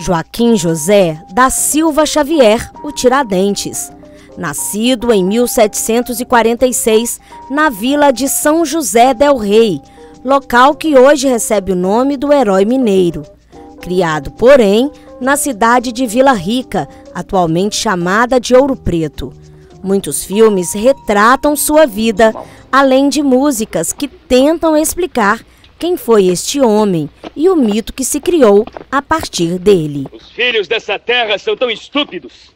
Joaquim José da Silva Xavier, o Tiradentes. Nascido em 1746 na vila de São José del Rei, local que hoje recebe o nome do herói mineiro. Criado, porém, na cidade de Vila Rica, atualmente chamada de Ouro Preto. Muitos filmes retratam sua vida, além de músicas que tentam explicar quem foi este homem e o mito que se criou a partir dele. Os filhos dessa terra são tão estúpidos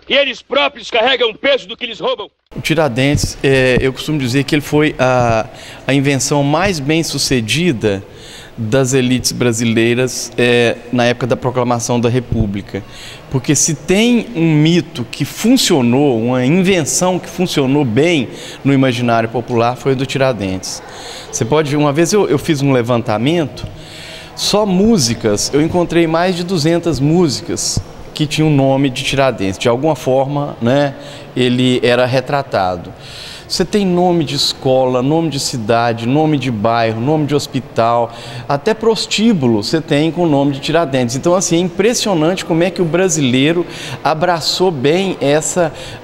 que eles próprios carregam o peso do que lhes roubam. O Tiradentes, eu costumo dizer que ele foi a invenção mais bem sucedida das elites brasileiras na época da proclamação da República. Porque se tem um mito que funcionou, uma invenção que funcionou bem no imaginário popular, foi o do Tiradentes. Você pode ver, uma vez eu fiz um levantamento, só músicas, eu encontrei mais de 200 músicas que tinham o nome de Tiradentes. De alguma forma, né, ele era retratado. Você tem nome de escola, nome de cidade, nome de bairro, nome de hospital, até prostíbulo você tem com o nome de Tiradentes. Então, assim, é impressionante como é que o brasileiro abraçou bem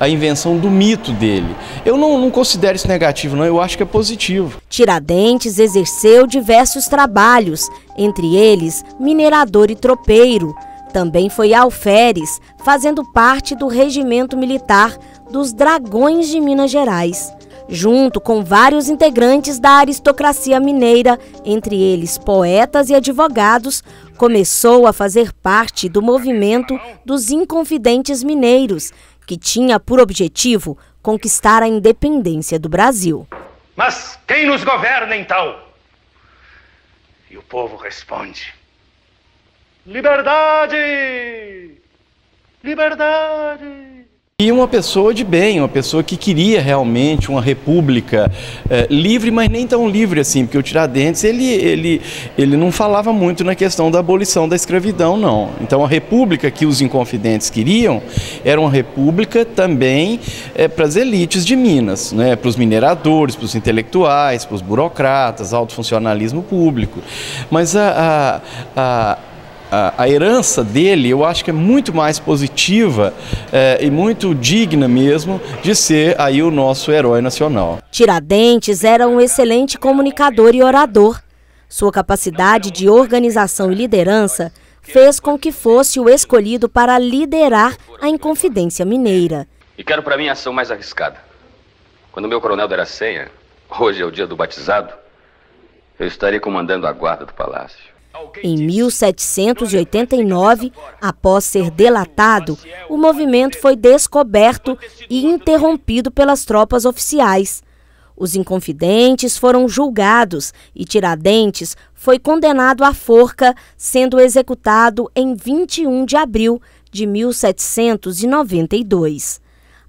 a invenção do mito dele. Eu não considero isso negativo, não, eu acho que é positivo. Tiradentes exerceu diversos trabalhos, entre eles minerador e tropeiro. Também foi alferes, fazendo parte do regimento militar dos Dragões de Minas Gerais, junto com vários integrantes da aristocracia mineira, entre eles poetas e advogados, começou a fazer parte do movimento dos Inconfidentes Mineiros, que tinha por objetivo conquistar a independência do Brasil. Mas quem nos governa então? E o povo responde: liberdade! Liberdade! E uma pessoa de bem, uma pessoa que queria realmente uma república livre, mas nem tão livre assim, porque o Tiradentes ele não falava muito na questão da abolição da escravidão, não. Então a república que os Inconfidentes queriam era uma república também para as elites de Minas, né? Para os mineradores, para os intelectuais, para os burocratas, alto funcionalismo público. Mas a herança dele, eu acho que é muito mais positiva e muito digna mesmo de ser aí o nosso herói nacional. Tiradentes era um excelente comunicador e orador. Sua capacidade de organização e liderança fez com que fosse o escolhido para liderar a Inconfidência Mineira. E quero para mim a ação mais arriscada. Quando o meu coronel der a senha, hoje é o dia do batizado, eu estarei comandando a guarda do palácio. Em 1789, após ser delatado, o movimento foi descoberto e interrompido pelas tropas oficiais. Os Inconfidentes foram julgados e Tiradentes foi condenado à forca, sendo executado em 21 de abril de 1792.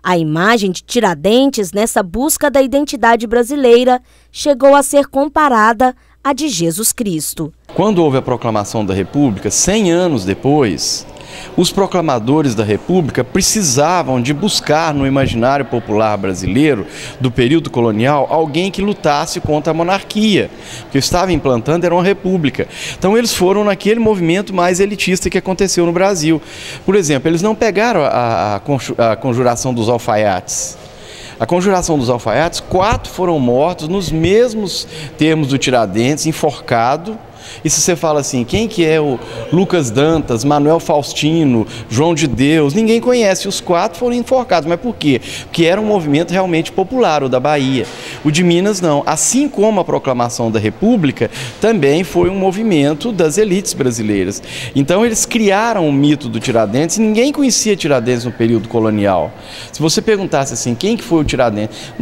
A imagem de Tiradentes nessa busca da identidade brasileira chegou a ser comparada à de Jesus Cristo. Quando houve a proclamação da República, 100 anos depois, os proclamadores da República precisavam de buscar no imaginário popular brasileiro do período colonial alguém que lutasse contra a monarquia, que estava implantando era uma república. Então eles foram naquele movimento mais elitista que aconteceu no Brasil. Por exemplo, eles não pegaram a conjuração dos alfaiates. A conjuração dos alfaiates, 4 foram mortos nos mesmos termos do Tiradentes, enforcado. E se você fala assim, quem que é o Lucas Dantas, Manuel Faustino, João de Deus, ninguém conhece. Os 4 foram enforcados. Mas por quê? Porque era um movimento realmente popular, o da Bahia. O de Minas não. Assim como a proclamação da República, também foi um movimento das elites brasileiras. Então eles criaram o mito do Tiradentes e ninguém conhecia Tiradentes no período colonial. Se você perguntasse assim, quem que foi o Tiradentes?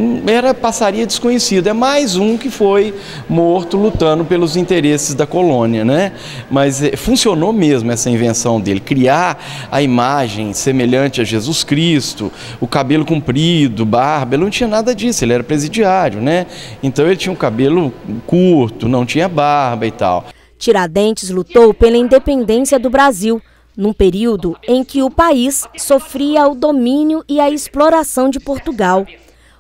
Passaria desconhecido. É mais um que foi morto lutando pelos interesses da colônia, né? Mas funcionou mesmo essa invenção dele, criar a imagem semelhante a Jesus Cristo, o cabelo comprido, barba, ele não tinha nada disso, ele era presidiário, né? Então ele tinha um cabelo curto, não tinha barba e tal. Tiradentes lutou pela independência do Brasil, num período em que o país sofria o domínio e a exploração de Portugal.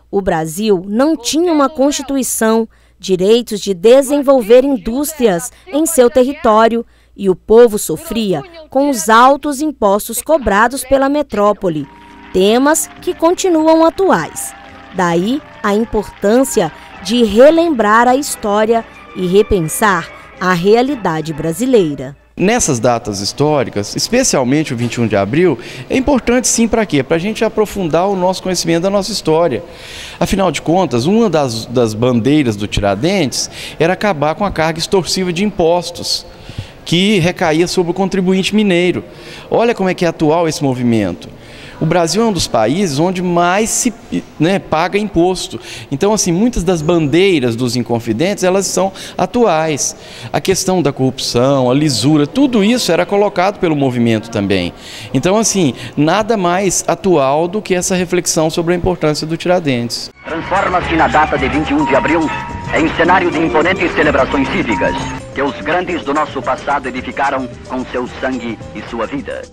O Brasil não tinha uma constituição, direitos de desenvolver indústrias em seu território e o povo sofria com os altos impostos cobrados pela metrópole, temas que continuam atuais. Daí a importância de relembrar a história e repensar a realidade brasileira. Nessas datas históricas, especialmente o 21 de abril, é importante sim para quê? Para a gente aprofundar o nosso conhecimento da nossa história. Afinal de contas, uma das bandeiras do Tiradentes era acabar com a carga extorsiva de impostos, que recaía sobre o contribuinte mineiro. Olha como é que é atual esse movimento. O Brasil é um dos países onde mais se paga imposto. Então, assim, muitas das bandeiras dos Inconfidentes, elas são atuais. A questão da corrupção, a lisura, tudo isso era colocado pelo movimento também. Então, assim, nada mais atual do que essa reflexão sobre a importância do Tiradentes. Transforma-se na data de 21 de abril em cenário de imponentes celebrações cívicas que os grandes do nosso passado edificaram com seu sangue e sua vida.